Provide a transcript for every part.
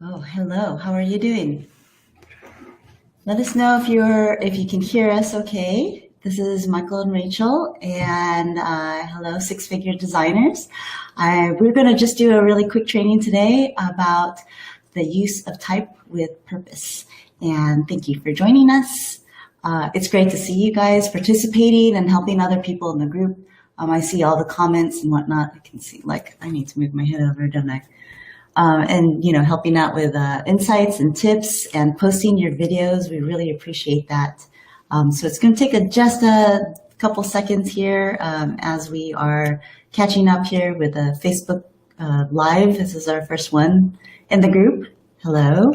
Oh, hello. How are you doing? Let us know if you can hear us okay. This is Michael and Rachel, and hello, Six Figure Designers. We're going to just do a really quick training today about the use of type with purpose. And thank you for joining us. It's great to see you guys participating and helping other people in the group. I see all the comments and whatnot. I can see, I need to move my head over, don't I? And helping out with insights and tips and posting your videos. We really appreciate that. So it's going to take just a couple seconds here as we are catching up here with a Facebook Live. This is our first one in the group. Hello.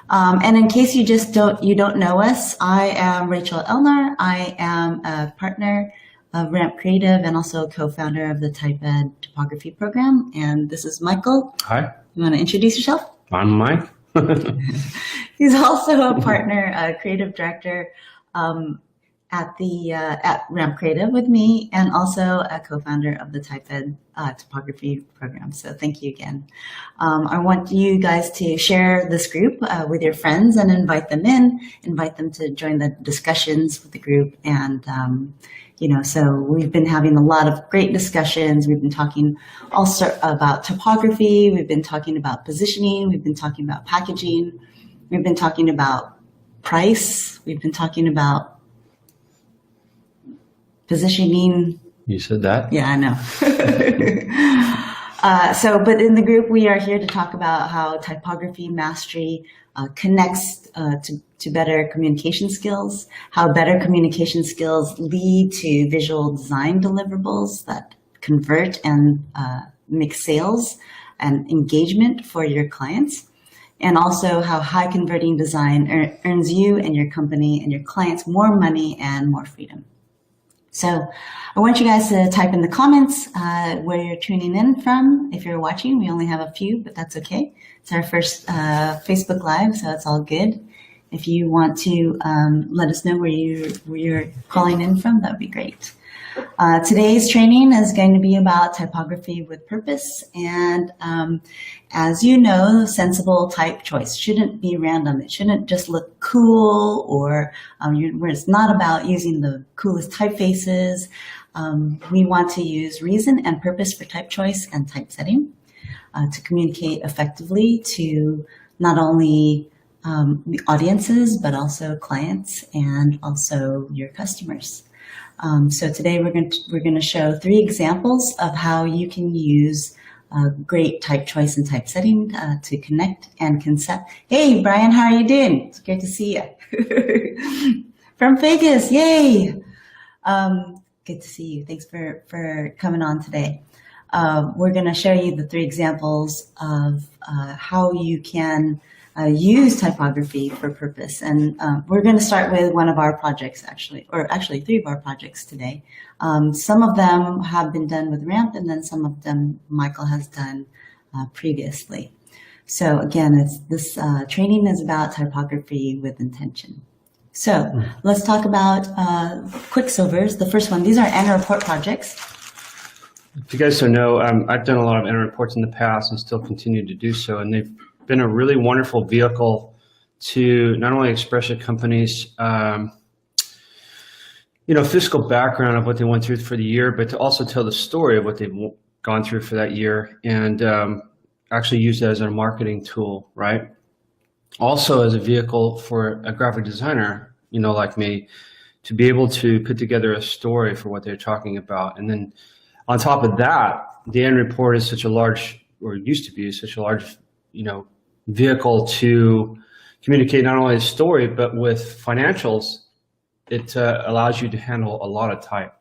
And in case you don't know us, I am Rachel Elnar. I am a partner of Ramp Creative and also co-founder of the TypeEd Typography program. And this is Michael. Hi. You want to introduce yourself? I'm Mike. He's also a partner, a creative director at Ramp Creative with me, and also a co-founder of the TypeEd Typography program. So thank you again. I want you guys to share this group with your friends and invite them to join the discussions with the group. And so we've been having a lot of great discussions. We've been talking also about typography. We've been talking about positioning. We've been talking about packaging. We've been talking about price. We've been talking about positioning. You said that? Yeah, I know. But in the group, we are here to talk about how typography mastery connects to better communication skills, how better communication skills lead to visual design deliverables that convert and make sales and engagement for your clients, and also how high converting design earns you and your company and your clients more money and more freedom. So I want you guys to type in the comments where you're tuning in from. If you're watching, we only have a few, but that's okay. It's our first Facebook Live, so it's all good. If you want to let us know where you're calling in from, that would be great. Today's training is going to be about typography with purpose. And as you know, sensible type choice shouldn't be random. It shouldn't just look cool or where it's not about using the coolest typefaces. We want to use reason and purpose for type choice and typesetting to communicate effectively to not only the audiences, but also clients and also your customers. So today we're going to show 3 examples of how you can use great type choice and typesetting to connect and consent. Hey, Brian, how are you doing? It's great to see you. From Vegas, yay! Good to see you. Thanks for coming on today. We're going to show you the 3 examples of how you can use typography for purpose. And we're going to start with one of our projects, actually 3 of our projects today. Some of them have been done with Ramp, and then some of them Michael has done previously. So again, this training is about typography with intention. So let's talk about Quicksilvers. The first one, these are annual report projects. If you guys don't know, I've done a lot of annual reports in the past and still continue to do so, and they've been a really wonderful vehicle to not only express a company's fiscal background of what they went through for the year, but to also tell the story of what they've gone through for that year, and actually use that as a marketing tool, right? Also as a vehicle for a graphic designer, like me, to be able to put together a story for what they're talking about. And then on top of that, the annual report is such a large, or used to be such a large, vehicle to communicate not only the story, but with financials. It allows you to handle a lot of type.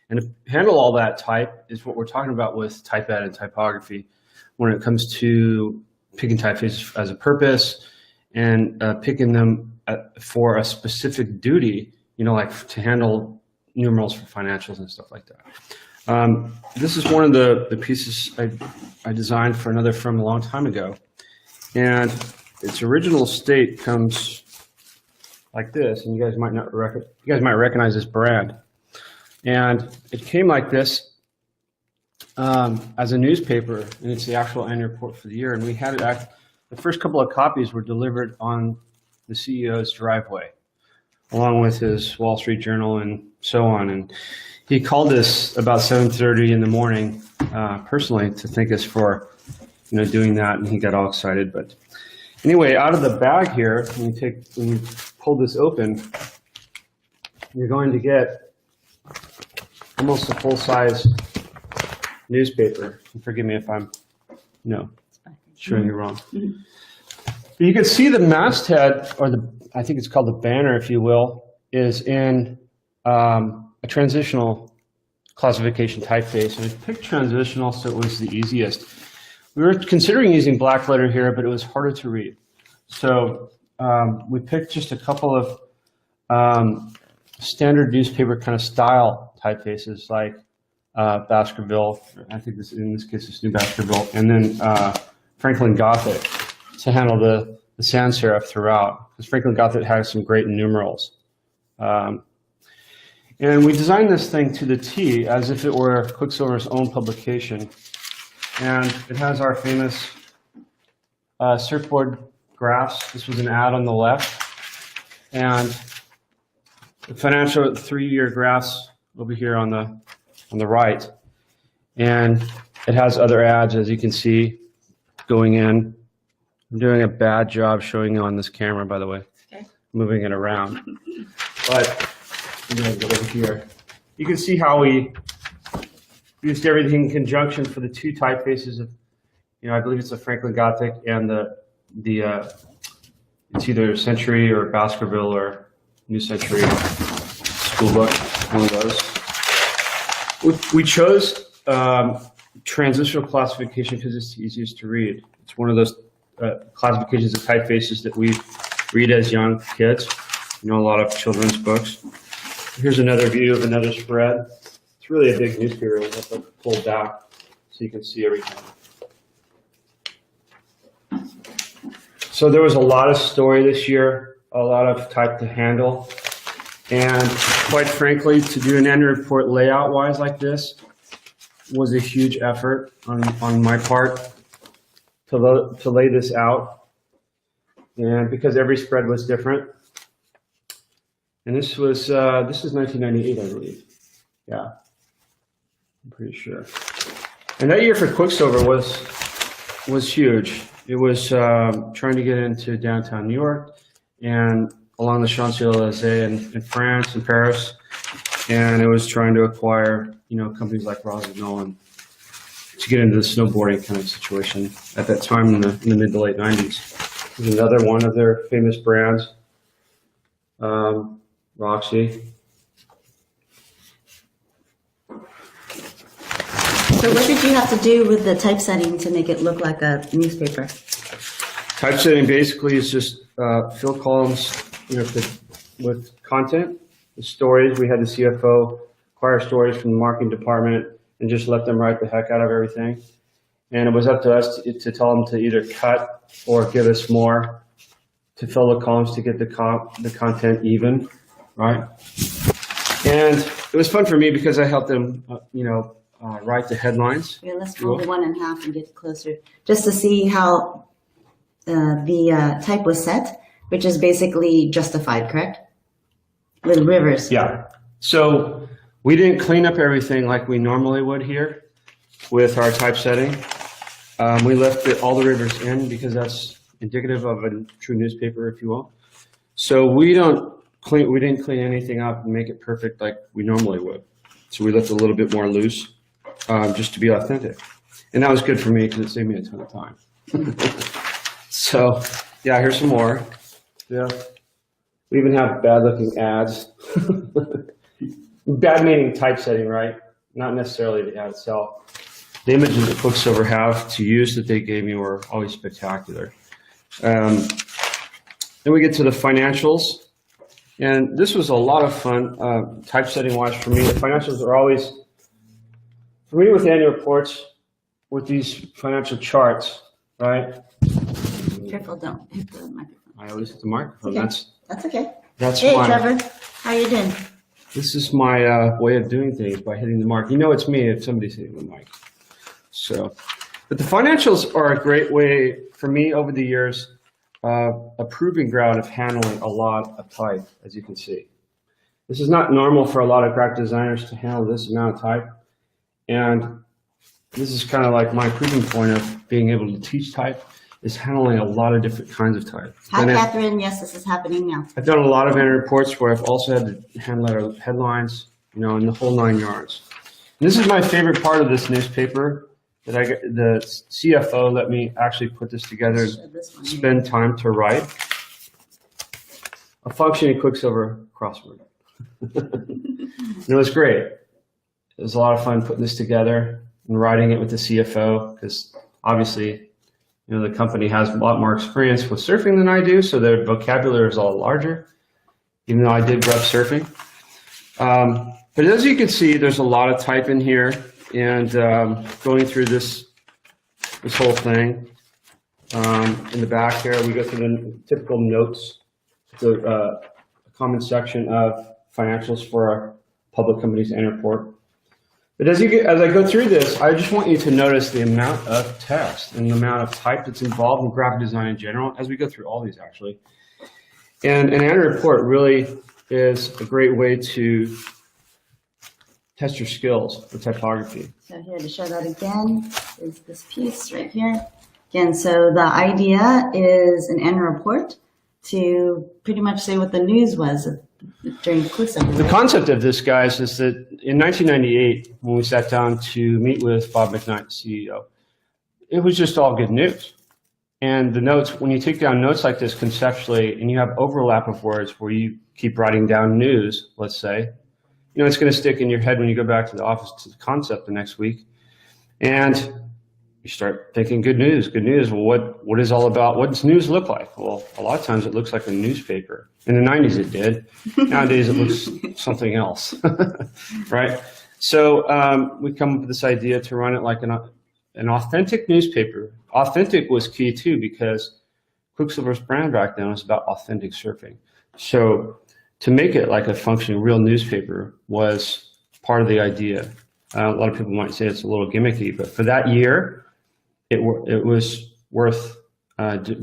And to handle all that type is what we're talking about with TypeEd and typography when it comes to picking typefaces as a purpose and picking them for a specific duty, like to handle numerals for financials and stuff like that. This is one of the pieces I designed for another firm a long time ago. And its original state comes like this, and you guys might recognize this brand. And it came like this as a newspaper, and it's the actual annual report for the year. And we had it the first couple of copies were delivered on the CEO's driveway, along with his Wall Street Journal and so on. And he called us about 7:30 in the morning, personally, to thank us for, doing that, and he got all excited. But anyway, out of the bag here, when you pull this open, you're going to get almost a full-size newspaper. Forgive me if I'm showing you wrong. But you can see the masthead, or I think it's called the banner, if you will, is in a transitional classification typeface. And I picked transitional so it was the easiest. We were considering using black letter here, but it was harder to read. So we picked just a couple of standard newspaper kind of style typefaces, like Baskerville. I think in this case it's New Baskerville, and then Franklin Gothic to handle the sans serif throughout, because Franklin Gothic has some great numerals. And we designed this thing to the T as if it were Quicksilver's own publication. And it has our famous surfboard graphs. This was an ad on the left. And the financial 3-year graphs over here on the right. And it has other ads, as you can see, going in. I'm doing a bad job showing you on this camera, by the way. Okay. Moving it around. But I'm going to go over here. You can see how we used everything in conjunction for the two typefaces of, I believe it's the Franklin Gothic and it's either Century or Baskerville or New Century School Book, one of those. We chose transitional classification because it's the easiest to read. It's one of those classifications of typefaces that we read as young kids. A lot of children's books. Here's another view of another spread. It's really a big newspaper. We'll have to pull back so you can see everything. So there was a lot of story this year, a lot of type to handle. And quite frankly, to do an annual report layout-wise like this was a huge effort on my part to lay this out. And because every spread was different. And this is 1998, I believe. Yeah, I'm pretty sure. And that year for Quicksilver was huge. It was trying to get into downtown New York and along the Champs-Élysées in France and Paris. And it was trying to acquire, companies like Rossignol and to get into the snowboarding kind of situation at that time in the mid to late 90s. There's another one of their famous brands. Roxy. So what did you have to do with the typesetting to make it look like a newspaper? Typesetting basically is just fill columns, with content, the stories. We had the CFO acquire stories from the marketing department and just let them write the heck out of everything. And it was up to us to tell them to either cut or give us more to fill the columns to get the content even. Right, and it was fun for me because I helped them, write the headlines. Yeah, let's fold the one in half and get closer, just to see how the type was set, which is basically justified, correct? With rivers. Yeah. So we didn't clean up everything like we normally would here with our typesetting. We left all the rivers in because that's indicative of a true newspaper, if you will. So we didn't clean anything up and make it perfect like we normally would. So we left a little bit more loose, just to be authentic. And that was good for me because it saved me a ton of time. So, yeah, here's some more. Yeah. We even have bad-looking ads. Bad meaning typesetting, right? Not necessarily the ad itself. The images that Quicksilver have to use that they gave me were always spectacular. Then we get to the financials. And this was a lot of fun, typesetting-wise for me. The financials are always, for me with annual reports, with these financial charts, right? Careful, don't hit the microphone. I always hit the microphone. Okay. That's okay. Hey, Trevor, how you doing? This is my way of doing things by hitting the mark. It's me if somebody's hitting the mic. So But the financials are a great way for me over the years, a proving ground of handling a lot of type, as you can see. This is not normal for a lot of graphic designers to handle this amount of type. And this is kind of like my proving point of being able to teach type, is handling a lot of different kinds of type. Hi, Catherine. Yes, this is happening now. I've done a lot of annual reports where I've also had to handle our headlines, you know, and the whole 9 yards. And this is my favorite part of this newspaper, that the CFO let me actually put this together and spend time to write. A functioning Quicksilver crossword. And it was great. It was a lot of fun putting this together and writing it with the CFO, because obviously, you know, the company has a lot more experience with surfing than I do, so their vocabulary is a lot larger, even though I did grow up surfing. But as you can see, there's a lot of type in here, and going through this whole thing. In the back here, we go through the typical notes, a common section of financials for our public companies and report. But as I go through this, I just want you to notice the amount of text and the amount of type that's involved in graphic design in general, as we go through all these actually. And an annual report really is a great way to test your skills with typography. So here to show that again is this piece right here. Again, so the idea is an annual report to pretty much say what the news was during Quicksilver. The concept of this, guys, is that in 1998, when we sat down to meet with Bob McKnight, CEO, it was just all good news. And the notes, when you take down notes like this conceptually, and you have overlap of words where you keep writing down news, let's say, you know, it's going to stick in your head when you go back to the office to the concept the next week. And you start thinking, good news, good news. Well, what is all about? What does news look like? Well, a lot of times it looks like a newspaper. In the 90s it did. Nowadays it looks something else, right? So we come up with this idea to run it like an authentic newspaper. Authentic was key too, because Quicksilver's brand back then was about authentic surfing. So to make it like a functioning real newspaper was part of the idea. A lot of people might say it's a little gimmicky, but for that year, it was worth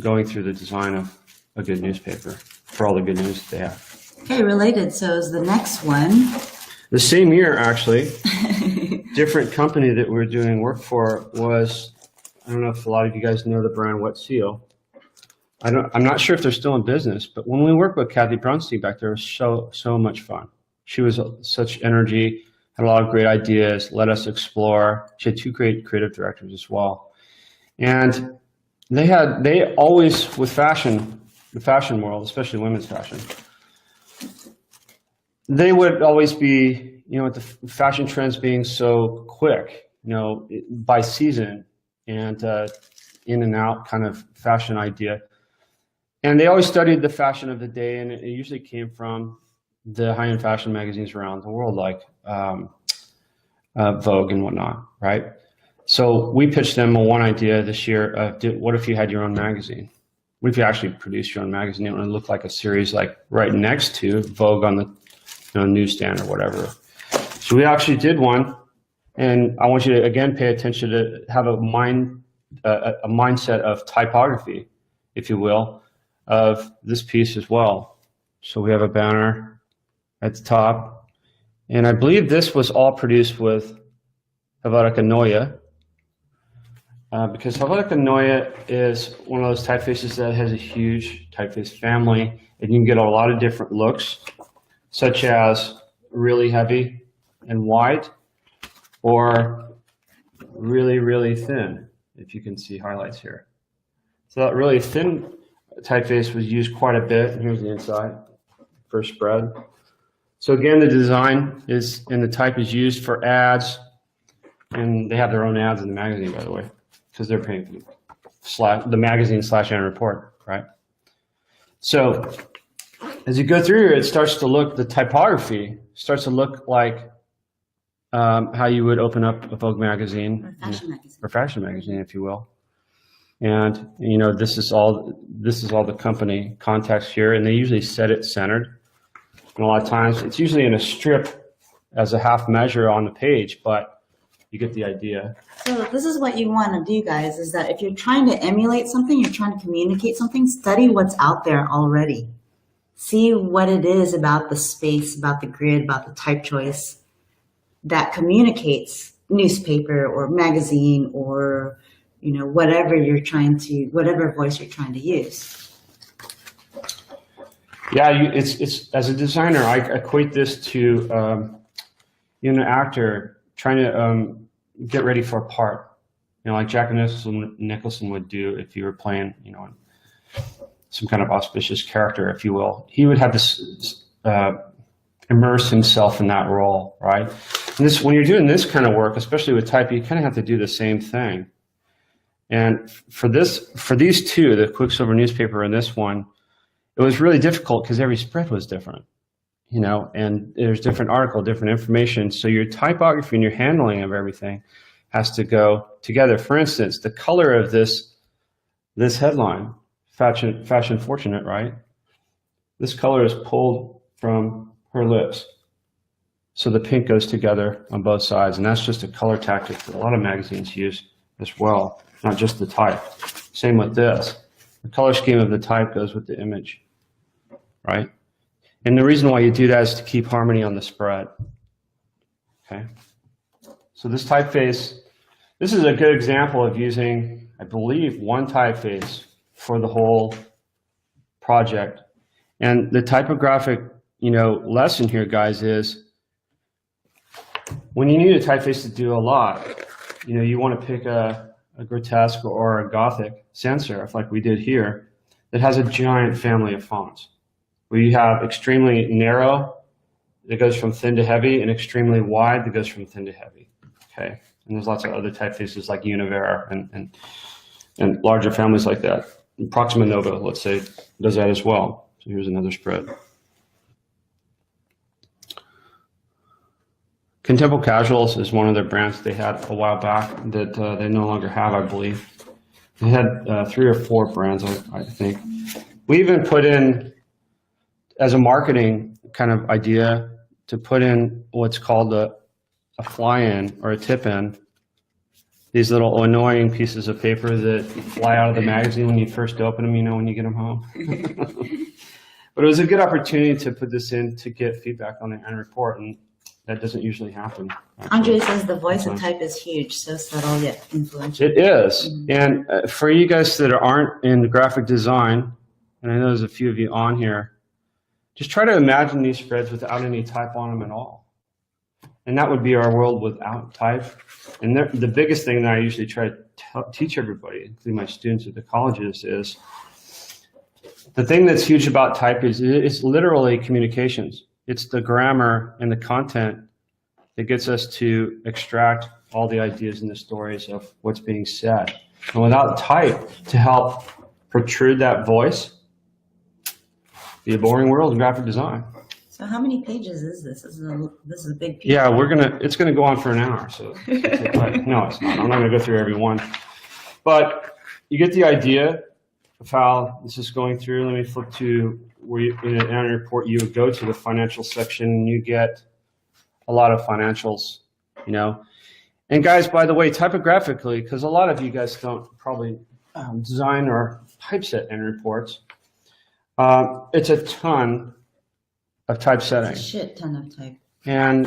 going through the design of a good newspaper for all the good news that they have. Okay, related. So is the next one. The same year, actually, different company that we were doing work for was, I don't know if a lot of you guys know the brand Wet Seal. I'm not sure if they're still in business, but when we worked with Kathy Brunstein back there, it was so much fun. She was such energy, had a lot of great ideas, let us explore. She had 2 great creative directors as well. And they always, with fashion, the fashion world, especially women's fashion, they would always be, you know, with the fashion trends being so quick, you know, by season and in and out kind of fashion idea. And they always studied the fashion of the day, and it usually came from the high-end fashion magazines around the world, like Vogue and whatnot, right? So we pitched them one idea this year of, what if you had your own magazine? What if you actually produced your own magazine? It would look like a series like right next to Vogue on the newsstand or whatever. So we actually did one, and I want you to, again, pay attention to have a mindset of typography, if you will, of this piece as well. So we have a banner at the top, and I believe this was all produced with Helvetica Neue, because Helvetica Neue is one of those typefaces that has a huge typeface family, and you can get a lot of different looks, such as really heavy and wide, or really, really thin, if you can see highlights here. So that really thin typeface was used quite a bit. Here's the inside, first spread. So again, the design is, and the type is used for ads, and they have their own ads in the magazine, by the way, because they're paying for the magazine / annual report, right? So as you go through here, it starts to look, the typography starts to look like how you would open up a Vogue magazine, or fashion magazine, if you will. And you know, this is all the company context here, and they usually set it centered. And a lot of times, it's usually in a strip as a half measure on the page, but you get the idea. So this is what you want to do, guys, is that if you're trying to emulate something, you're trying to communicate something, study what's out there already. See what it is about the space, about the grid, about the type choice that communicates newspaper or magazine or, you know, whatever voice you're trying to use. Yeah, it's as a designer, I equate this to an actor trying to get ready for a part. You know, like Jack Nicholson would do if you were playing, you know, some kind of auspicious character, if you will. He would have this immerse himself in that role, right? And this, when you're doing this kind of work, especially with type, you kind of have to do the same thing. And for these two, the Quicksilver newspaper and this one, it was really difficult because every spread was different, you know, and there's different article, different information. So your typography and your handling of everything has to go together. For instance, the color of this headline, Fashion Fortunate, right? This color is pulled from her lips. So the pink goes together on both sides, and that's just a color tactic that a lot of magazines use as well, not just the type. Same with this. The color scheme of the type goes with the image, right? And the reason why you do that is to keep harmony on the spread, okay? So this typeface, this is a good example of using, I believe, one typeface for the whole project. And the typographic, you know, lesson here, guys, is when you need a typeface to do a lot, you know, you want to pick a grotesque or a Gothic sans serif like we did here that has a giant family of fonts, where you have extremely narrow that goes from thin to heavy and extremely wide that goes from thin to heavy, okay? And there's lots of other typefaces like Univera and larger families like that. And Proxima Nova, let's say, does that as well. So here's another spread. Contempo Casuals is one of their brands they had a while back that they no longer have, I believe. They had 3 or 4 brands, I think. We even put in, as a marketing kind of idea, to put in what's called a fly-in or a tip-in. These little annoying pieces of paper that fly out of the magazine when you first open them, you know, when you get them home. But it was a good opportunity to put this in to get feedback on the end report, and that doesn't usually happen. Andre says the voice of type is huge, so subtle yet influential. It is. And for you guys that aren't in graphic design, and I know there's a few of you on here, just try to imagine these spreads without any type on them at all. And that would be our world without type. And the biggest thing that I usually try to teach everybody, including my students at the colleges, is the thing that's huge about type is it's literally communications. It's the grammar and the content that gets us to extract all the ideas and the stories of what's being said. And without type to help protrude that voice, be a boring world in graphic design. So how many pages is this? This is a big piece. Yeah, it's gonna go on for an hour. So no, it's not. I'm not gonna go through every one, but you get the idea of how this is going through. Let me flip to where in an annual report you would go to the financial section and you get a lot of financials, you know. And guys, by the way, typographically, because a lot of you guys don't probably design or typeset annual reports, it's a ton of typesetting. It's a shit ton of type. And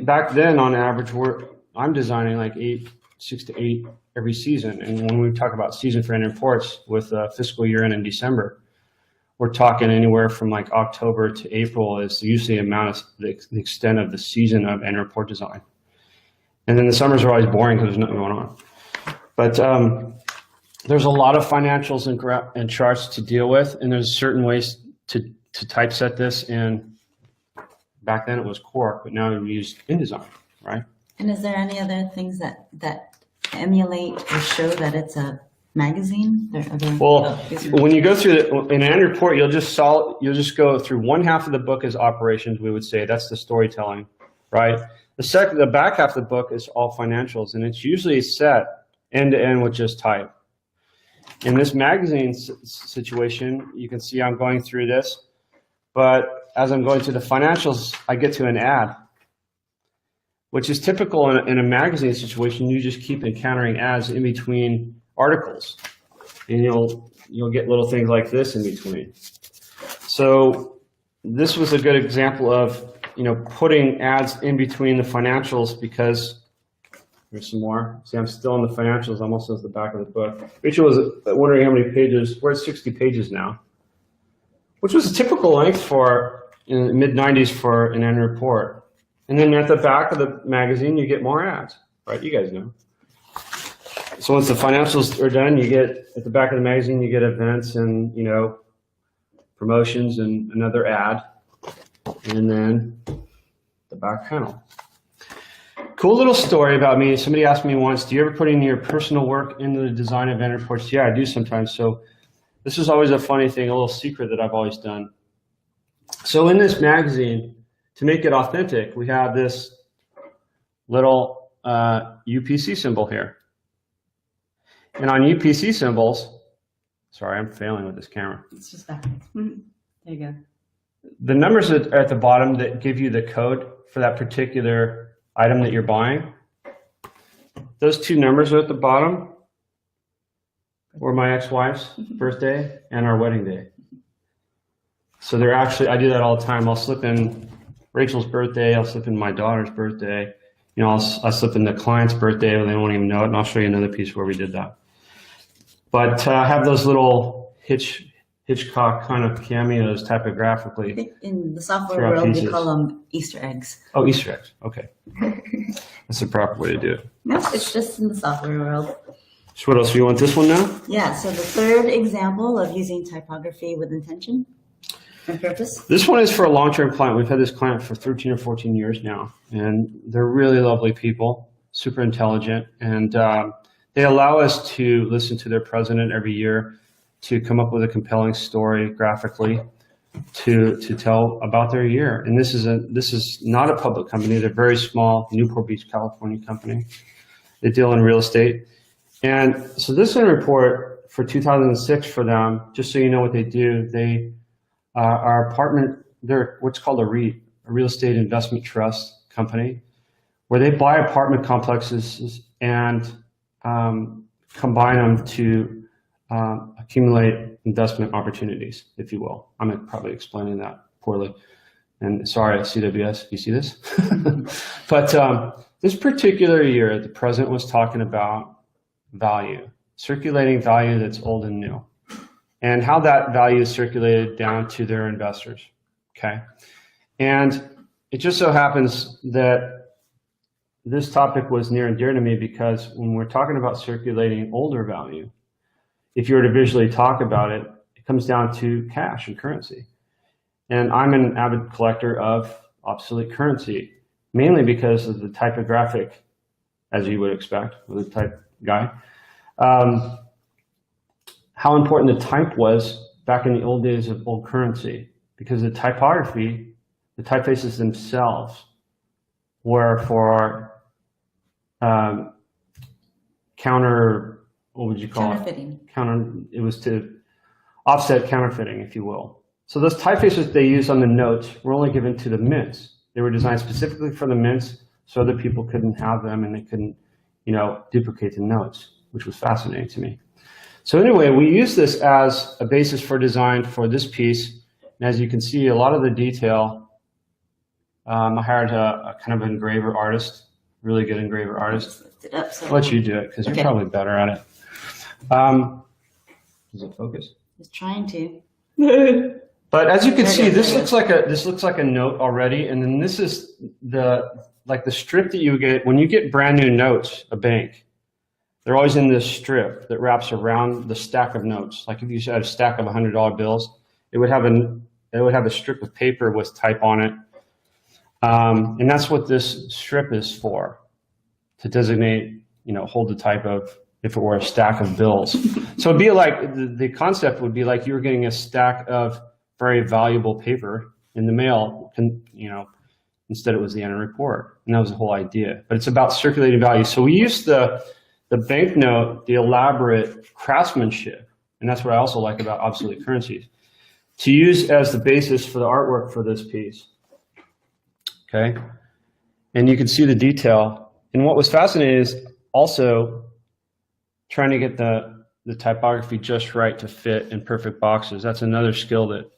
back then, on average, I'm designing like 6 to 8 every season. And when we talk about season for annual reports with fiscal year end in December, we're talking anywhere from like October to April is usually the extent of the season of annual report design. And then the summers are always boring because there's nothing going on. But there's a lot of financials and charts to deal with, and there's certain ways to typeset this in. Back then it was Quark, but now we use InDesign, right? And is there any other things that emulate or show that it's a magazine? Well, when you go through in an annual report, you'll just go through one half of the book is operations. We would say that's the storytelling, right? The back half of the book is all financials, and it's usually set end to end with just type. In this magazine situation, you can see I'm going through this, but as I'm going to the financials, I get to an ad. which is typical in a magazine situation. You just keep encountering ads in between articles, and you'll get little things like this in between. So this was a good example of putting ads in between the financials, because there's some more. See, I'm still in the financials, almost as the back of the book. Rachel was wondering how many pages. We're at 60 pages now, which was a typical length for in the mid-90s for an annual report. And then at the back of the magazine, you get more ads, right? You guys know. So once the financials are done, you get at the back of the magazine, you get events and promotions and another ad, and then the back panel. Cool little story about me. Somebody asked me once, do you ever put in your personal work into the design of event reports? Yeah, I do sometimes. So this is always a funny thing, a little secret that I've always done. So in this magazine, to make it authentic, we have this little UPC symbol here. And on UPC symbols, sorry, I'm failing with this camera. It's just backwards. There you go. The numbers are at the bottom that give you the code for that particular item that you're buying. Those two numbers are at the bottom were my ex-wife's birthday and our wedding day. So they're actually, I do that all the time. I'll slip in Rachel's birthday, I'll slip in my daughter's birthday, I'll slip in the client's birthday, but they won't even know it, and I'll show you another piece where we did that. But I have those little Hitchcock kind of cameos typographically. I think in the software world, we call them Easter eggs. Oh, Easter eggs. Okay. That's the proper way to do it. No, it's just in the software world. So what else? You want this one now? Yeah, so the third example of using typography with intention and purpose. This one is for a long-term client. We've had this client for 13 or 14 years now, and they're really lovely people, super intelligent, and they allow us to listen to their president every year to come up with a compelling story graphically to tell about their year. And this is not a public company. They're a very small Newport Beach, California company. They deal in real estate. And so this is a report for 2006 for them. Just so you know what they do, they they're what's called a REIT, a real estate investment trust company, where they buy apartment complexes and combine them to accumulate investment opportunities, if you will. I'm probably explaining that poorly. And sorry, CWS, you see this? But this particular year, the president was talking about value, circulating value that's old and new, and how that value is circulated down to their investors, okay? And it just so happens that this topic was near and dear to me because when we're talking about circulating older value, if you were to visually talk about it, it comes down to cash and currency. And I'm an avid collector of obsolete currency, mainly because of the typographic, as you would expect with a type guy, how important the type was back in the old days of old currency, because the typography, the typefaces themselves were for what would you call Counterfeiting. it? It was to offset counterfeiting, if you will. So those typefaces they used on the notes were only given to the mints. They were designed specifically for the mints so other people couldn't have them and they couldn't, duplicate the notes, which was fascinating to me. So anyway, we use this as a basis for design for this piece. And as you can see, a lot of the detail, I hired a kind of engraver artist, really good engraver artist. I'll let you do it because you're probably better at it. Does it focus? It's trying to. But as you can see, this looks like a note already, and then this is the strip that you get when you get brand new notes, a bank. They're always in this strip that wraps around the stack of notes. Like if you had a stack of $100 bills, it would have a strip of paper with type on it, and that's what this strip is for, to designate, hold the type of, if it were a stack of bills. So it'd be like, the concept would be like you were getting a stack of very valuable paper in the mail, instead it was the annual report. And that was the whole idea. But it's about circulating value. So we used the banknote, the elaborate craftsmanship, and that's what I also like about obsolete currencies, to use as the basis for the artwork for this piece. Okay? And you can see the detail. And what was fascinating is also trying to get the typography just right to fit in perfect boxes. That's another skill that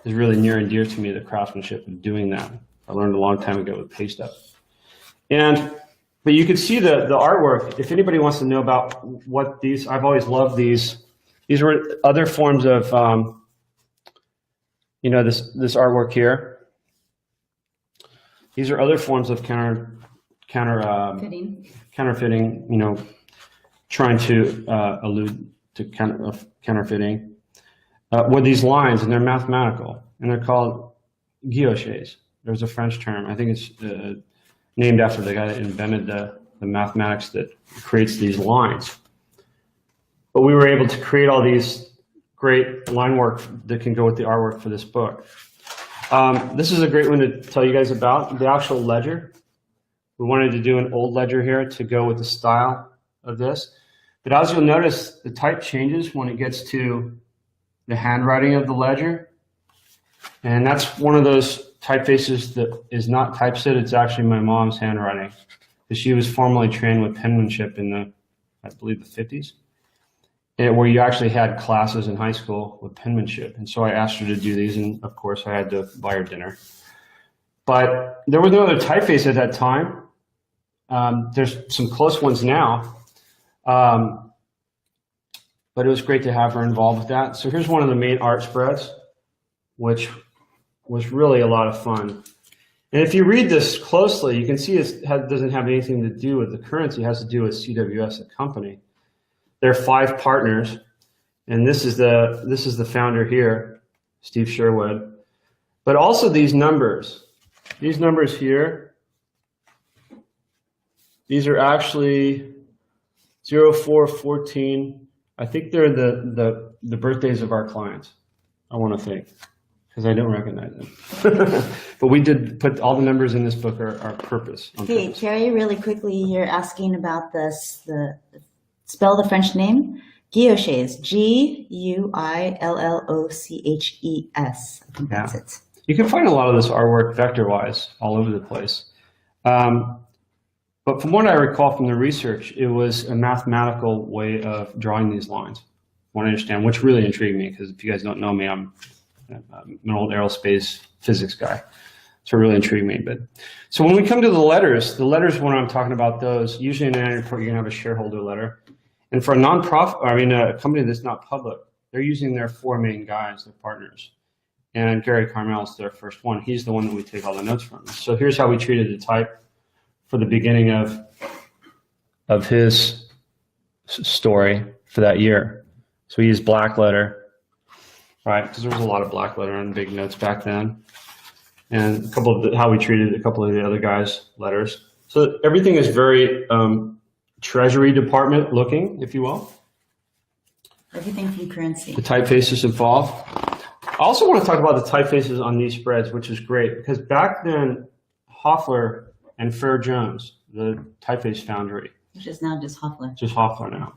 is really near and dear to me, the craftsmanship of doing that. I learned a long time ago with paste up. But you can see the artwork. If anybody wants to know about what these, I've always loved these. These were other forms of, this artwork here. These are other forms of counterfeiting, trying to allude to counterfeiting. With these lines, and they're mathematical, and they're called guilloches. There's a French term. I think it's named after the guy that invented the mathematics that creates these lines. But we were able to create all these great line work that can go with the artwork for this book. This is a great one to tell you guys about, the actual ledger. We wanted to do an old ledger here to go with the style of this. But as you'll notice, the type changes when it gets to the handwriting of the ledger. And that's one of those typefaces that is not typeset. It's actually my mom's handwriting, because she was formally trained with penmanship in the, I believe, the 50s, where you actually had classes in high school with penmanship. And so I asked her to do these, and of course I had to buy her dinner. But there was no other typeface at that time. There's some close ones now. But it was great to have her involved with that. So here's one of the main art spreads, which was really a lot of fun. And if you read this closely, you can see it doesn't have anything to do with the currency. It has to do with CWS, a company. There are 5 partners, and this is the founder here, Steve Sherwood. But also these numbers here, these are actually 0414. I think they're the birthdays of our clients, I want to think, because I don't recognize them. But we did put all the numbers in this book are purpose. Okay, Carrie, really quickly, you're asking about this, spell the French name. Guilloches, Guilloches. I think that's it. You can find a lot of this artwork vector-wise all over the place. But from what I recall from the research, it was a mathematical way of drawing these lines. I want to understand, which really intrigued me, because if you guys don't know me, I'm an old aerospace physics guy. So it really intrigued me. But so when we come to the letters, when I'm talking about those, usually in an annual report, you're going to have a shareholder letter. And for a nonprofit, a company that's not public, they're using their 4 main guys, their partners. And Gary Carmel's their first one. He's the one that we take all the notes from. So here's how we treated the type for the beginning of his story for that year. So we used black letter, right? Because there was a lot of black letter on big notes back then. And a couple of how we treated a couple of the other guys' letters. So everything is very Treasury Department looking, if you will. Everything from currency. The typefaces involved. I also want to talk about the typefaces on these spreads, which is great, because back then, Hoffler and Fair Jones, the typeface foundry. Which is now just Hoffler. Just Hoffler now.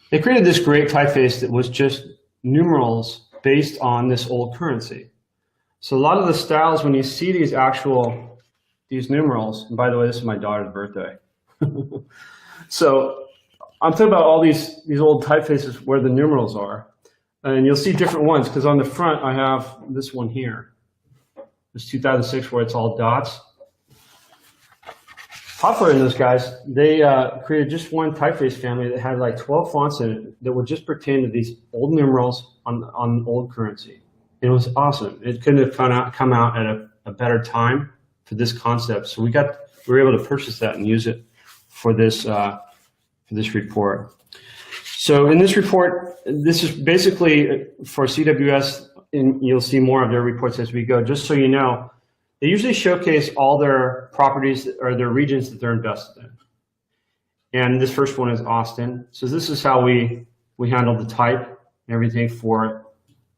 They created this great typeface that was just numerals based on this old currency. So a lot of the styles, when you see these numerals, and by the way, this is my daughter's birthday. So I'm talking about all these old typefaces where the numerals are. And you'll see different ones, because on the front, I have this one here. This 2006 where it's all dots. Hoffler and those guys, they created just one typeface family that had like 12 fonts in it that would just pertain to these old numerals on old currency. It was awesome. It couldn't have come out at a better time for this concept. So we were able to purchase that and use it for this report. So in this report, this is basically for CWS, and you'll see more of their reports as we go. Just so you know, they usually showcase all their properties or their regions that they're invested in. And this first one is Austin. So this is how we handle the type and everything for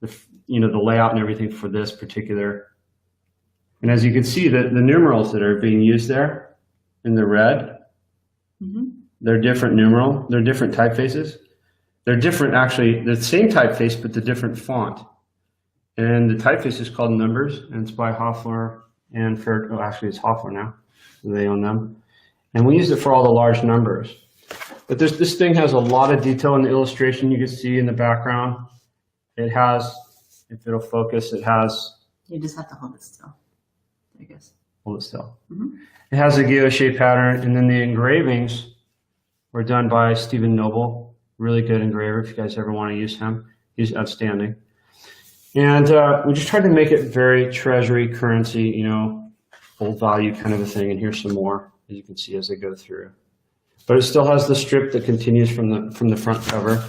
the layout and everything for this particular. And as you can see, the numerals that are being used there in the red, they're different they're different typefaces. They're different, actually, the same typeface, but the different font. And the typeface is called Numbers, and it's by Hoffler and actually it's Hawthorne now, they own them. And we used it for all the large numbers. But this thing has a lot of detail in the illustration you can see in the background. It has, if it'll focus, it has. You just have to hold it still. There it goes. Hold it still. It has a guilloche pattern, and then the engravings were done by Stephen Noble, really good engraver. If you guys ever want to use him, he's outstanding. And we just tried to make it very treasury currency, you know, old value kind of a thing. And here's some more, as you can see as they go through. But it still has the strip that continues from the front cover.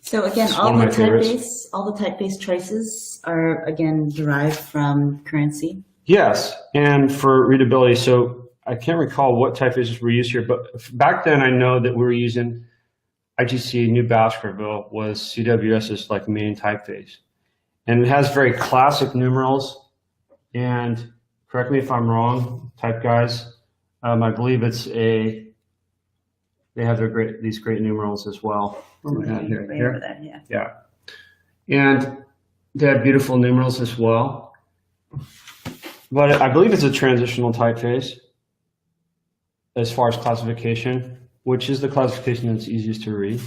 So again, all the typeface choices are again derived from currency. Yes, and for readability. So I can't recall what typefaces were used here, but back then I know that we were using IGC New Baskerville was CWS's like main typeface, and it has very classic numerals. And correct me if I'm wrong, type guys. I believe it's a. They have these great numerals as well. Over there, yeah. Yeah, and they have beautiful numerals as well. But I believe it's a transitional typeface as far as classification, which is the classification that's easiest to read.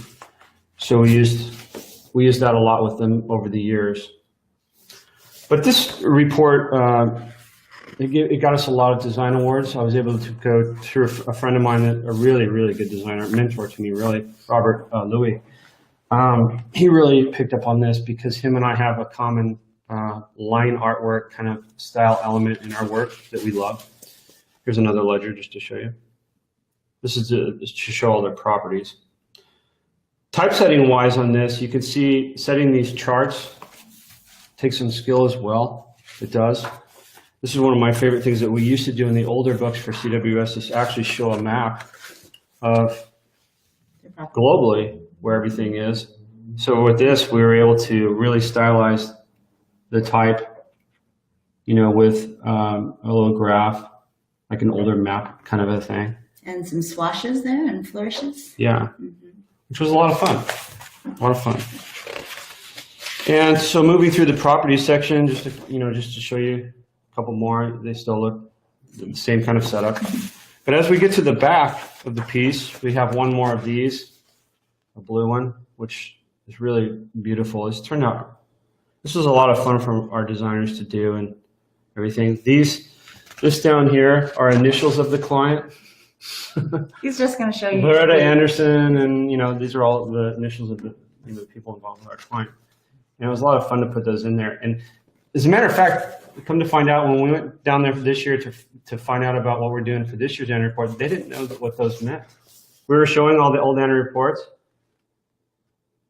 So we used that a lot with them over the years. But this report, it got us a lot of design awards. I was able to go through a friend of mine, a really, really good designer, mentor to me, really, Robert Louis. He really picked up on this because him and I have a common line artwork kind of style element in our work that we love. Here's another ledger just to show you. This is to show all their properties. Typesetting wise on this, you can see setting these charts takes some skill as well. It does. This is one of my favorite things that we used to do in the older books for CWS, is actually show a map of globally where everything is. So with this, we were able to really stylize the type, you know, with a little graph, like an older map kind of a thing. And some swashes there and flourishes. Yeah, which was a lot of fun. A lot of fun. And so moving through the properties section, just to show you a couple more, they still look the same kind of setup. But as we get to the back of the piece, we have one more of these, a blue one, which is really beautiful. This was a lot of fun for our designers to do and everything. This down here are initials of the client. He's just going to show you. Loretta Anderson, and these are all the initials of the people involved with our client. And it was a lot of fun to put those in there. And as a matter of fact, come to find out, when we went down there for this year to find out about what we're doing for this year's annual report, they didn't know what those meant. We were showing all the old annual reports.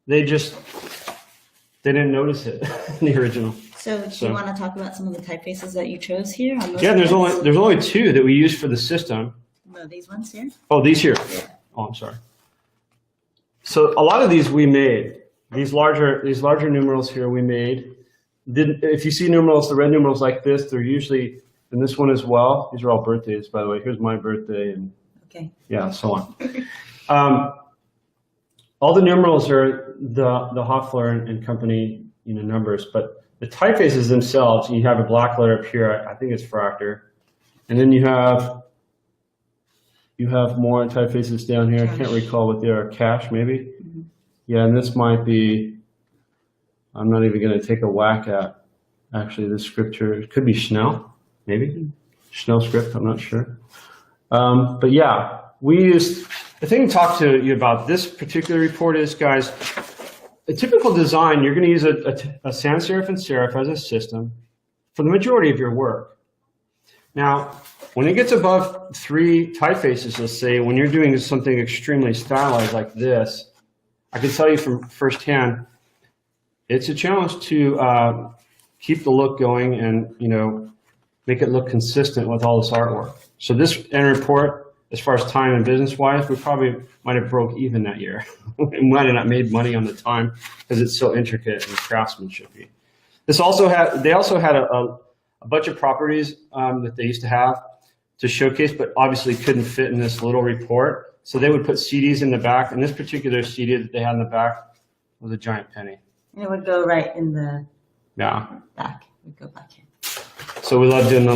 They didn't notice it in the original. So do you want to talk about some of the typefaces that you chose here? On those there's only two that we use for the system. No, these ones here? Oh, these here. Yeah. Oh, I'm sorry. So a lot of these we made. These larger numerals here we made. If you see numerals, the red numerals like this, they're usually, and this one as well. These are all birthdays, by the way. Here's my birthday, and yeah, so on. All the numerals are the Hoffler and Company numbers, but the typefaces themselves, you have a black letter up here. I think it's Fractor, and then you have more typefaces down here. I can't recall what they are. Cash, maybe. Yeah, and this might be. I'm not even going to take a whack at actually the scripture. It could be Schnell, maybe Schnell script. I'm not sure. But yeah, we used. The thing to talk to you about this particular report is, guys, a typical design, you're going to use a sans serif and serif as a system for the majority of your work. Now, when it gets above 3 typefaces, let's say, when you're doing something extremely stylized like this, I can tell you from firsthand, it's a challenge to keep the look going and make it look consistent with all this artwork. So this end report, as far as time and business-wise, we probably might have broke even that year. We might have not made money on the time because it's so intricate and craftsmanship-y. They also had a bunch of properties that they used to have to showcase, but obviously couldn't fit in this little report. So they would put CDs in the back, and this particular CD that they had in the back was a giant penny. And it would go right in the back. It would go back here. So we love doing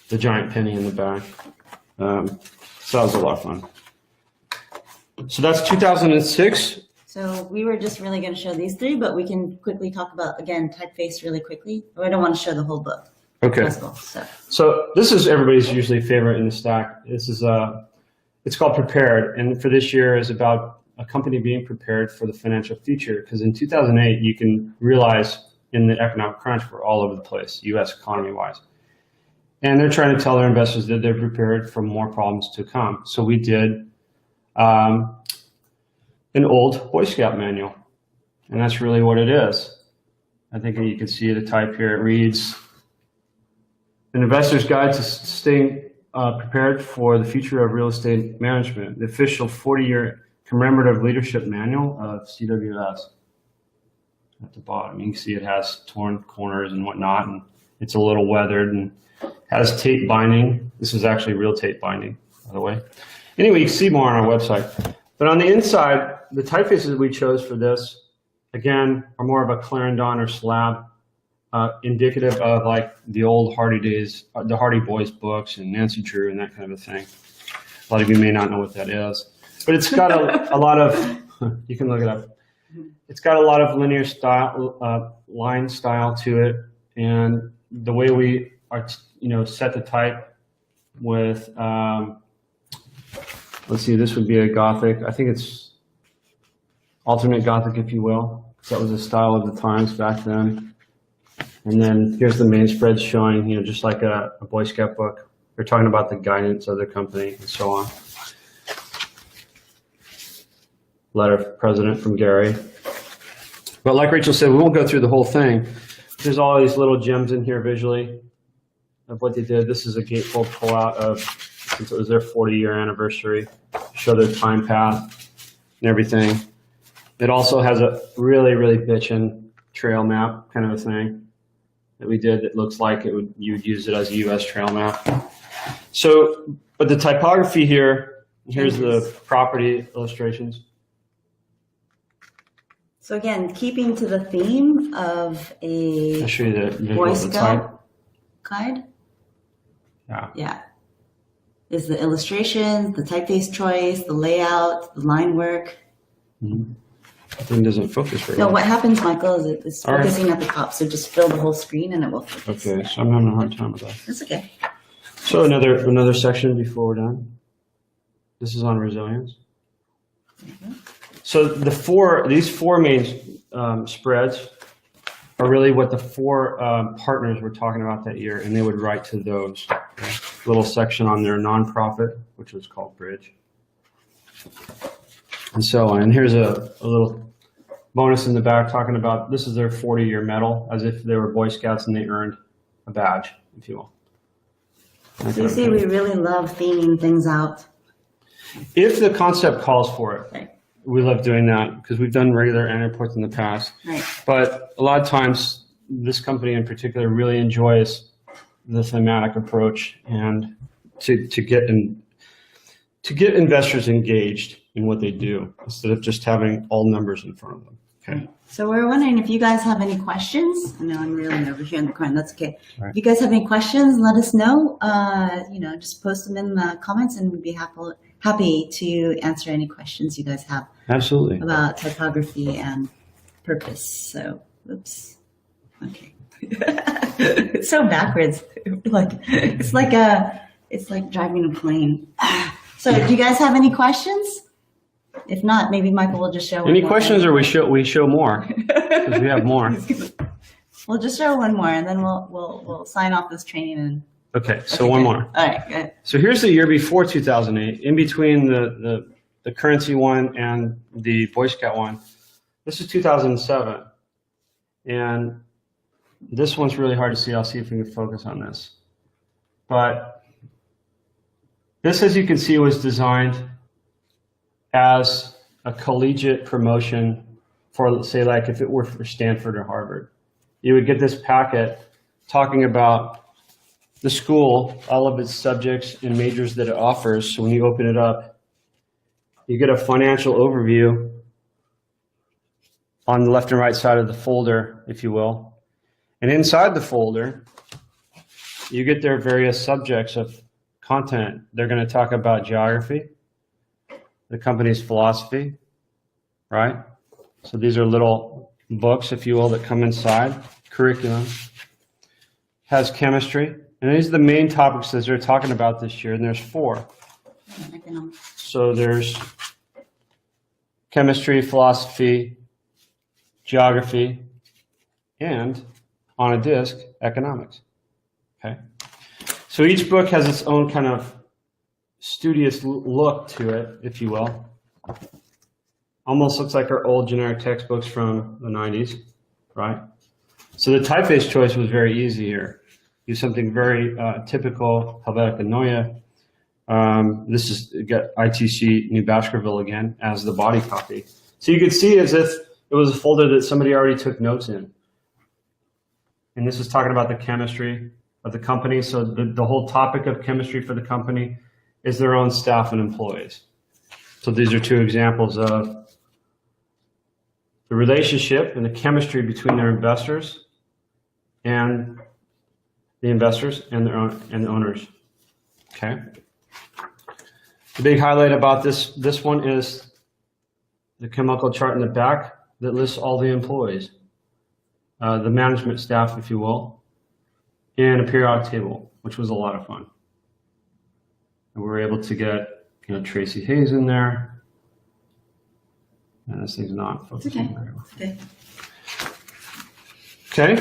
the giant penny in the back. So that was a lot of fun. So that's 2006. So we were just really going to show these three, but we can quickly talk about, again, typeface really quickly. I don't want to show the whole book. Okay. So this is everybody's usually favorite in the stack. This is it's called Prepared, and for this year is about a company being prepared for the financial future. Because in 2008, you can realize in the economic crunch, we're all over the place, U.S. economy-wise. And they're trying to tell their investors that they're prepared for more problems to come. So we did an old Boy Scout manual, and that's really what it is. I think you can see the type here. It reads, An Investor's Guide to Staying Prepared for the Future of Real Estate Management, the official 40-year commemorative leadership manual of CWS. At the bottom, you can see it has torn corners and whatnot, and it's a little weathered and has tape binding. This is actually real tape binding, by the way. Anyway, you can see more on our website. But on the inside, the typefaces we chose for this, again, are more of a Clarendon or slab, indicative of like the old Hardy days, the Hardy Boys books and Nancy Drew and that kind of a thing. A lot of you may not know what that is. But it's got a lot of, you can look it up. It's got a lot of linear style, line style to it. And the way we are, set the type with, let's see, this would be a Gothic. I think it's alternate Gothic, if you will. That was the style of the times back then. And then here's the main spread showing, just like a Boy Scout book. They're talking about the guidance of the company and so on. Letter of President from Gary. But like Rachel said, we won't go through the whole thing. There's all these little gems in here visually of what they did. This is a gatefold pullout of, since it was their 40-year anniversary, show their time path and everything. It also has a really, really bitchin' trail map kind of a thing that we did that looks like you would use it as a U.S. trail map. So, but the typography here, here's the property illustrations. So again, keeping to the theme of a I'll show you the Boy Scout guide. Yeah. Yeah. Is the illustrations, the typeface choice, the layout, the line work. Mm-hmm. The thing doesn't focus very well. No, what happens, Michael, is it's focusing at the top. So just fill the whole screen and it will focus. Okay, so I'm having a hard time with that. That's okay. So another section before we're done. This is on resilience. Mm-hmm. So these four main spreads are really what the four partners were talking about that year, and they would write to those. Okay? Little section on their nonprofit, which was called Bridge, and so on. And here's a little bonus in the back talking about this is their 40-year medal, as if they were Boy Scouts and they earned a badge, if you will. So you see, we really love theming things out. If the concept calls for it. Right. We love doing that because we've done regular annual reports in the past. Right. But a lot of times, this company in particular really enjoys the thematic approach and to get investors engaged in what they do instead of just having all numbers in front of them. Okay. So we're wondering if you guys have any questions. I know I'm reeling over here in the corner. That's okay. Right. If you guys have any questions, let us know. Just post them in the comments, and we'd be happy to answer any questions you guys have. Absolutely. About typography and purpose. So, oops. Okay. It's so backwards. It's like driving a plane. So, do you guys have any questions? If not, maybe Michael will just show. Any questions, or we show more because we have more. We'll just show one more, and then we'll sign off this training. And okay, so okay, one more. All right, good. So here's the year before 2008. In between the currency one and the Boy Scout one, this is 2007, and this one's really hard to see. I'll see if we can focus on this, but this, as you can see, was designed as a collegiate promotion for, say, like if it were for Stanford or Harvard. You would get this packet talking about the school, all of its subjects and majors that it offers. So when you open it up, you get a financial overview on the left and right side of the folder, if you will. And inside the folder you get their various subjects of content. They're going to talk about geography, the company's philosophy, right? So these are little books, if you will, that come inside. Curriculum has chemistry, and these are the main topics that they're talking about this year, and there's 4. So there's chemistry, philosophy, geography, and on a disc, economics. Okay. So each book has its own kind of studious look to it, if you will. Almost looks like our old generic textbooks from the 90s, right? So the typeface choice was very easy here. Use something very typical, Helvetica Neue. This is got ITC New Baskerville again as the body copy. So you could see as if it was a folder that somebody already took notes in. And this is talking about the chemistry of the company. So the whole topic of chemistry for the company is their own staff and employees. So these are 2 examples of the relationship and the chemistry between their investors and the investors and their own and the owners. Okay. The big highlight about this one is the chemical chart in the back that lists all the employees, the management staff, if you will, and a periodic table, which was a lot of fun. And we were able to get, Tracy Hayes in there. And this thing's not focusing very well. Okay.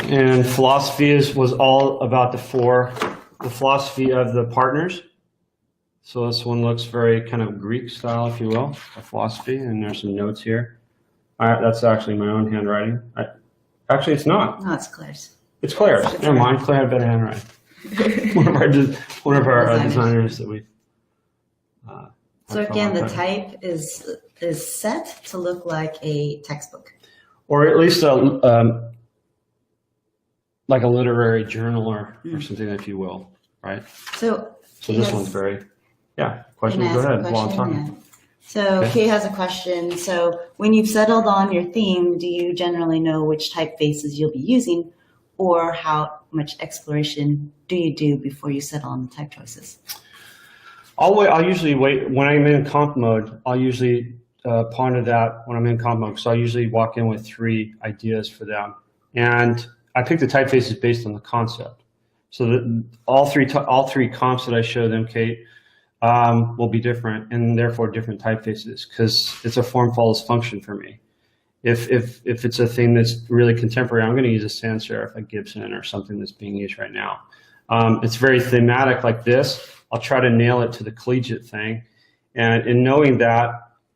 And philosophy was all about the philosophy of the partners. So this one looks very kind of Greek style, if you will, a philosophy. And there's some notes here. All right, that's actually my own handwriting. Actually, it's not. No, it's Claire's. It's Claire's. Never mind. Claire had better handwriting. one of our designers that we. So again, the type is set to look like a textbook, or at least like a literary journal or something, if you will, right? So this one's very, questions, go ahead, while I'm talking. Yeah. So Kate has a question. So when you've settled on your theme, do you generally know which typefaces you'll be using, or how much exploration do you do before you settle on the type choices? I'll usually wait. When I'm in comp mode, I'll usually ponder that when I'm in comp mode. So I usually walk in with 3 ideas for them. And I pick the typefaces based on the concept. So that all three comps that I show them, Kate, will be different, and therefore different typefaces, because it's a form follows function for me. If it's a thing that's really contemporary, I'm going to use a sans serif like Gibson or something that's being used right now. It's very thematic like this. I'll try to nail it to the collegiate thing. And in knowing that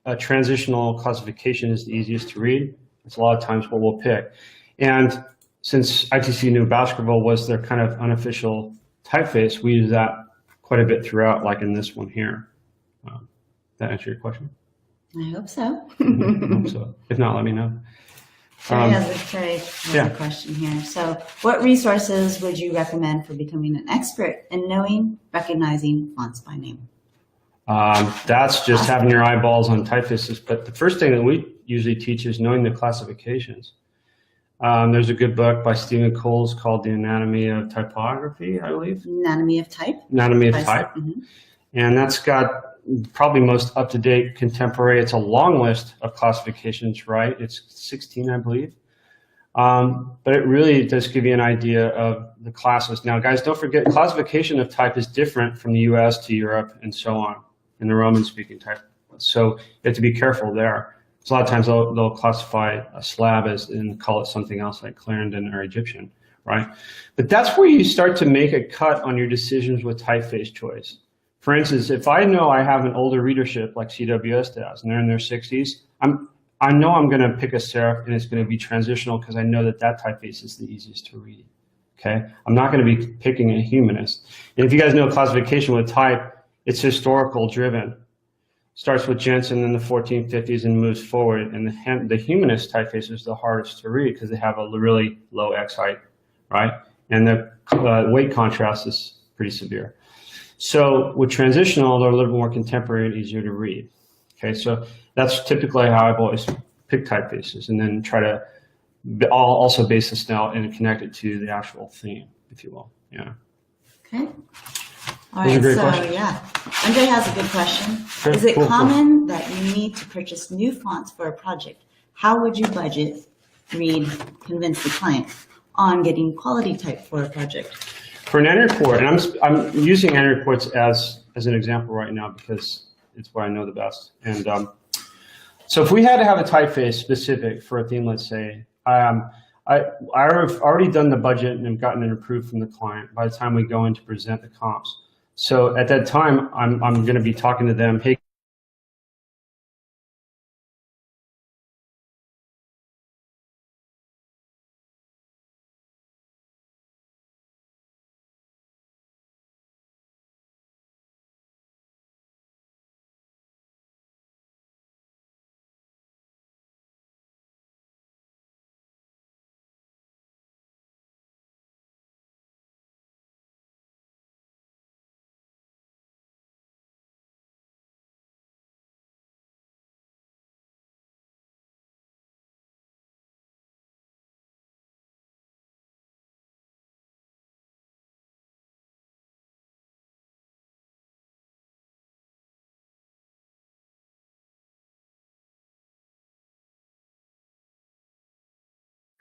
a transitional classification is the easiest to read, it's a lot of times what we'll pick. And since ITC New Baskerville was their kind of unofficial typeface, we use that quite a bit throughout, like in this one here. That answer your question? I hope so. I hope so. If not, let me know. Terry has a question here. So what resources would you recommend for becoming an expert in knowing, recognizing fonts by name? That's just having your eyeballs on typefaces. But the first thing that we usually teach is knowing the classifications. There's a good book by Stephen Coles called The Anatomy of Typography, I believe. Anatomy of Type. Anatomy of Type. Mm-hmm. And that's got probably most up-to-date contemporary. It's a long list of classifications, right? It's 16, I believe. But it really does give you an idea of the classes. Now, guys, don't forget, classification of type is different from the US to Europe and so on in the Roman-speaking type. So you have to be careful there. So a lot of times they'll classify a slab as and call it something else like Clarendon or Egyptian, right? But that's where you start to make a cut on your decisions with typeface choice. For instance, if I know I have an older readership like CWS does, and they're in their 60s, I know I'm going to pick a serif and it's going to be transitional because I know that typeface is the easiest to read. Okay, I'm not going to be picking a humanist. And if you guys know classification with type, it's historical driven. Starts with Jensen in the 1450s and moves forward. And the humanist typeface is the hardest to read because they have a really low X height, right? And the weight contrast is pretty severe. So with transitional, they're a little bit more contemporary and easier to read. Okay, so that's typically how I've always picked typefaces, and then try to also base this now and connect it to the actual theme, if you will. Yeah. Okay. All Those are right. great So questions. yeah, Andre has a good question. Okay, Is it cool. common that you need to purchase new fonts for a project? How would you budget, read, convince the client on getting quality type for a project? For an end report, and I'm using end reports as an example right now because it's what I know the best. And so if we had to have a typeface specific for a theme, let's say, I've already done the budget and gotten it approved from the client by the time we go in to present the comps. So at that time, I'm going to be talking to them, hey,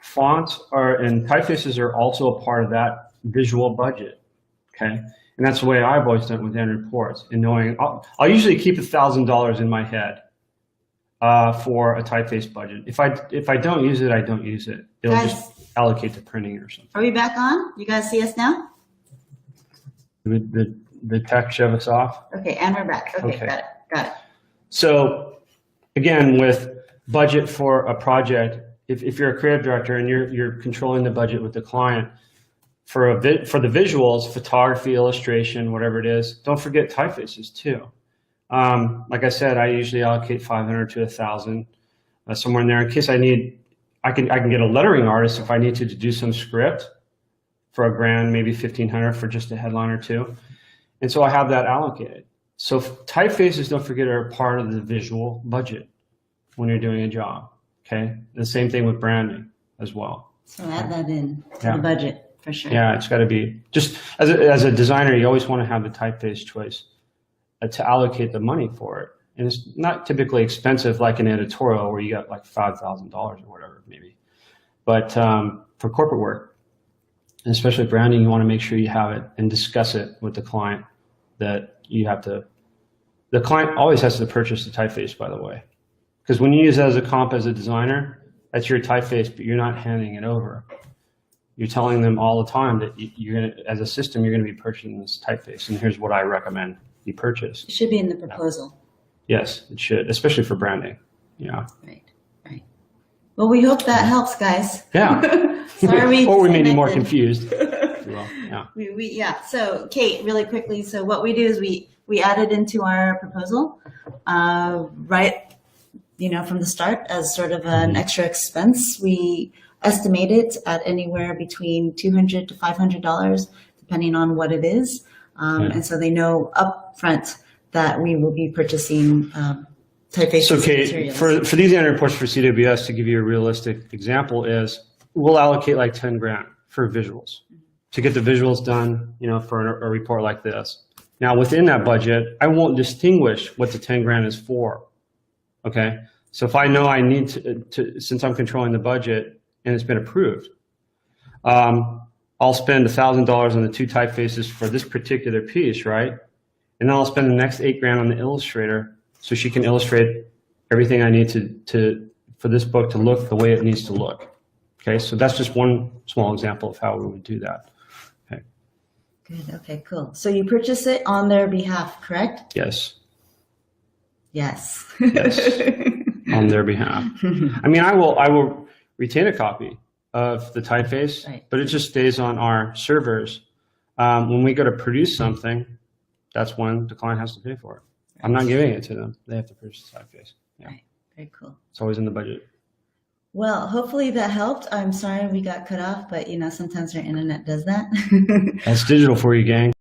fonts and typefaces are also a part of that visual budget, okay? And that's the way I've always done it with end reports. And knowing, I'll usually keep $1,000 in my head for a typeface budget. If I don't use it, I don't use it. It'll just allocate to printing or something. Are we back on? You guys see us now? The tech shove us off. Okay, and we're back. Okay, Okay. got it. So again, with budget for a project, if you're a creative director and you're controlling the budget with the client for the visuals, photography, illustration, whatever it is, don't forget typefaces too. Like I said, I usually allocate 500 to 1,000 somewhere in there in case I can get a lettering artist if I need to do some script for a grand, maybe 1,500 for just a headline or two. And so I have that allocated. So typefaces, don't forget, are part of the visual budget when you're doing a job. Okay. The same thing with branding as well. So add that in to the budget for sure. Yeah, it's got to be just as a designer, you always want to have the typeface choice to allocate the money for it. And it's not typically expensive like an editorial where you got like $5,000 or whatever, maybe. But for corporate work, and especially branding, you want to make sure you have it and discuss it with the client that you have to. The client always has to purchase the typeface, by the way. Because when you use it as a comp as a designer, that's your typeface, but you're not handing it over. You're telling them all the time that you're going to, as a system, you're going to be purchasing this typeface, and here's what I recommend you purchase. It should be in the proposal. Yes, it should, especially for branding. Yeah. Right. Well, we hope that helps, guys. Yeah. Sorry, or we may be more confused. Well, yeah. Yeah. So, Kate, really quickly. So, what we do is we add it into our proposal, right? From the start as sort of an extra expense. We estimate it at anywhere between $200 to $500, depending on what it is. And so they know upfront that we will be purchasing typefaces. So, Kate, materials. for these end reports for CWS, to give you a realistic example, is we'll allocate like 10 grand for visuals to get the visuals done, for a report like this. Now, within that budget, I won't distinguish what the 10 grand is for. Okay. So if I know I need to since I'm controlling the budget and it's been approved, I'll spend $1,000 on the 2 typefaces for this particular piece, right? And then I'll spend the next 8 grand on the illustrator so she can illustrate everything I need to for this book to look the way it needs to look. Okay, so that's just one small example of how we would do that. Okay. Good. Okay, cool. So you purchase it on their behalf, correct? Yes. Yes. Yes. On their behalf. I mean, I will retain a copy of the typeface, right, but it just stays on our servers. When we go to produce something, that's when the client has to pay for it. Right. I'm not giving it to them. They have to purchase the typeface. Yeah. Right. Very cool. It's always in the budget. Well, hopefully that helped. I'm sorry we got cut off, but sometimes our internet does that. That's digital for you, gang.